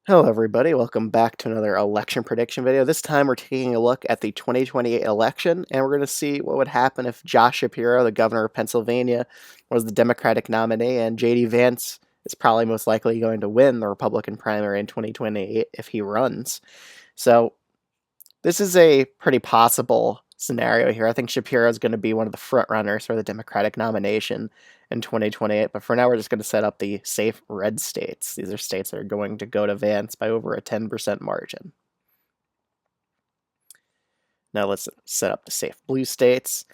Hello everybody, welcome back to another election prediction video. This time we're taking a look at the 2028 election, and we're going to see what would happen if Josh Shapiro, the governor of Pennsylvania, was the Democratic nominee, and J.D. Vance is probably most likely going to win the Republican primary in 2028 if he runs. So this is a pretty possible scenario here. I think Shapiro is going to be one of the front runners for the Democratic nomination in 2028. But for now, we're just going to set up the safe red states. These are states that are going to go to Vance by over a 10% margin. Now let's set up the safe blue states.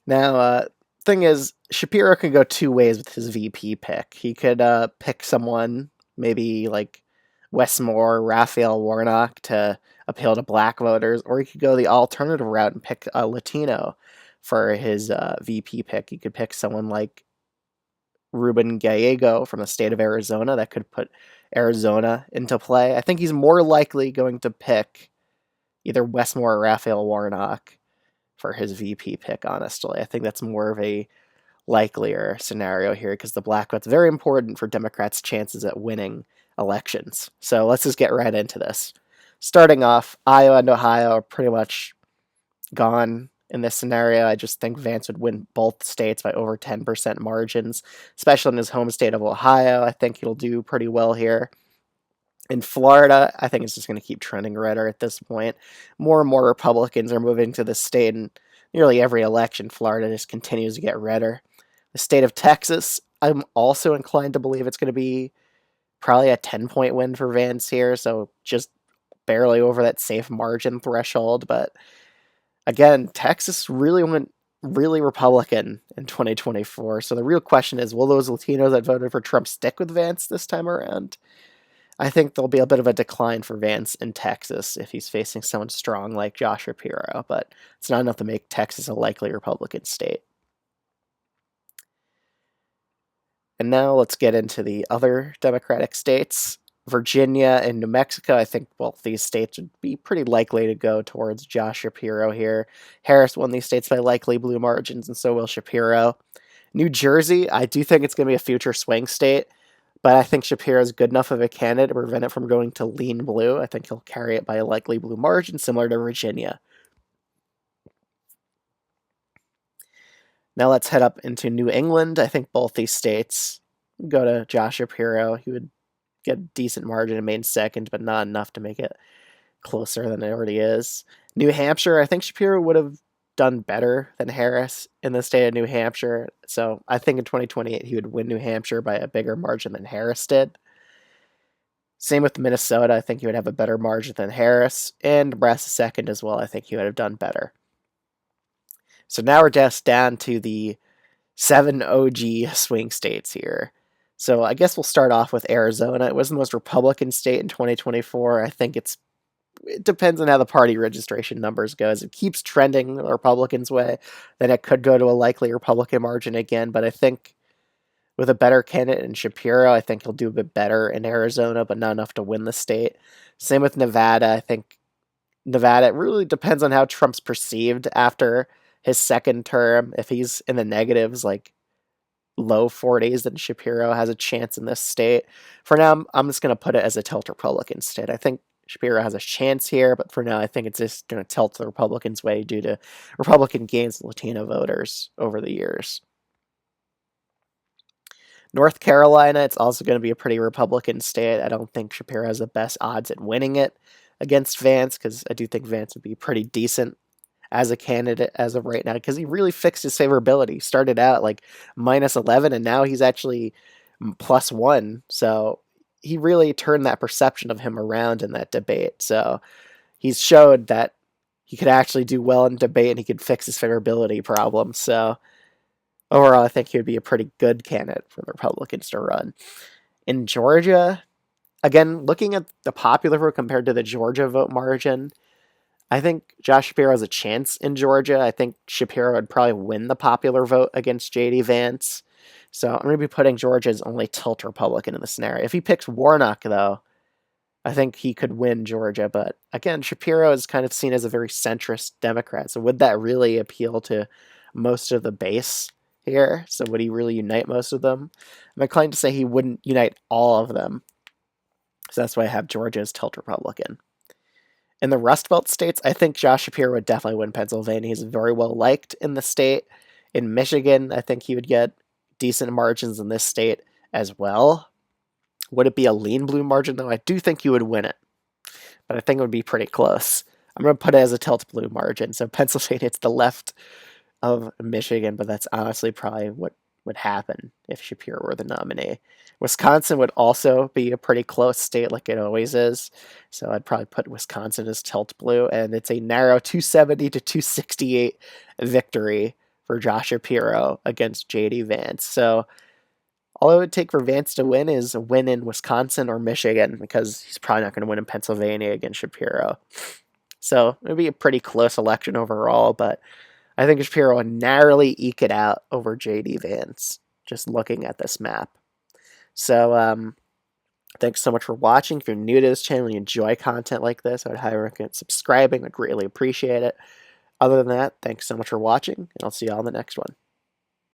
Now, thing is, Shapiro can go two ways with his VP pick. He could pick someone, maybe like Wes Moore, Raphael Warnock, to appeal to black voters, or he could go the alternative route and pick a Latino for his VP pick. He could pick someone like Ruben Gallego from the state of Arizona that could put Arizona into play. I think he's more likely going to pick either Wes Moore or Raphael Warnock for his VP pick, honestly. I think that's more of a likelier scenario here because the black vote's very important for Democrats' chances at winning elections. So let's just get right into this. Starting off, Iowa and Ohio are pretty much gone in this scenario. I just think Vance would win both states by over 10% margins, especially in his home state of Ohio. I think he'll do pretty well here. In Florida, I think it's just going to keep trending redder at this point. More and more Republicans are moving to the state, and nearly every election, Florida just continues to get redder. The state of Texas, I'm also inclined to believe it's going to be probably a 10-point win for Vance here, so just barely over that safe margin threshold. But again, Texas really went really Republican in 2024. So the real question is, will those Latinos that voted for Trump stick with Vance this time around? I think there'll be a bit of a decline for Vance in Texas if he's facing someone strong like Josh Shapiro, but it's not enough to make Texas a likely Republican state. And now let's get into the other Democratic states. Virginia and New Mexico, I think both these states would be pretty likely to go towards Josh Shapiro here. Harris won these states by likely blue margins, and so will Shapiro. New Jersey, I do think it's going to be a future swing state, but I think Shapiro is good enough of a candidate to prevent it from going to lean blue. I think he'll carry it by a likely blue margin, similar to Virginia. Now let's head up into New England. I think both these states go to Josh Shapiro. He would get a decent margin and made second, but not enough to make it closer than it already is. New Hampshire, I think Shapiro would have done better than Harris in the state of New Hampshire. So I think in 2028 he would win New Hampshire by a bigger margin than Harris did. Same with Minnesota. I think he would have a better margin than Harris. And Nebraska second as well. I think he would have done better. So now we're just down to the 7 OG swing states here. So I guess we'll start off with Arizona. It was the most Republican state in 2024. I think it depends on how the party registration numbers go. As it keeps trending the Republicans' way, then it could go to a likely Republican margin again. But I think with a better candidate in Shapiro, I think he'll do a bit better in Arizona, but not enough to win the state. Same with Nevada. I think Nevada, it really depends on how Trump's perceived after his second term. If he's in the negatives, like low 40s, then Shapiro has a chance in this state. For now, I'm just going to put it as a tilt Republican state. I think Shapiro has a chance here, but for now, I think it's just going to tilt the Republicans' way due to Republican gains of Latino voters over the years. North Carolina, it's also going to be a pretty Republican state. I don't think Shapiro has the best odds at winning it against Vance, because I do think Vance would be pretty decent as a candidate as of right now, because he really fixed his favorability. He started out like -11, and now he's actually +1. So he really turned that perception of him around in that debate. So he's showed that he could actually do well in debate, and he could fix his favorability problem. So overall, I think he would be a pretty good candidate for the Republicans to run. In Georgia, again, looking at the popular vote compared to the Georgia vote margin, I think Josh Shapiro has a chance in Georgia. I think Shapiro would probably win the popular vote against J.D. Vance. So I'm going to be putting Georgia as only tilt Republican in the scenario. If he picks Warnock, though, I think he could win Georgia. But again, Shapiro is kind of seen as a very centrist Democrat. So would that really appeal to most of the base here? So would he really unite most of them? I'm inclined to say he wouldn't unite all of them. So that's why I have Georgia as tilt Republican. In the Rust Belt states, I think Josh Shapiro would definitely win Pennsylvania. He's very well liked in the state. In Michigan, I think he would get decent margins in this state as well. Would it be a lean blue margin, though? I do think he would win it, but I think it would be pretty close. I'm going to put it as a tilt blue margin. So Pennsylvania, it's the left of Michigan, but that's honestly probably what would happen if Shapiro were the nominee. Wisconsin would also be a pretty close state like it always is. So I'd probably put Wisconsin as tilt blue, and it's a narrow 270 to 268 victory for Josh Shapiro against JD Vance. So all it would take for Vance to win is a win in Wisconsin or Michigan, because he's probably not going to win in Pennsylvania against Shapiro. So it would be a pretty close election overall, but I think Shapiro would narrowly eke it out over JD Vance, just looking at this map. So thanks so much for watching. If you're new to this channel and you enjoy content like this, I would highly recommend subscribing. I'd greatly appreciate it. Other than that, thanks so much for watching, and I'll see you all in the next one.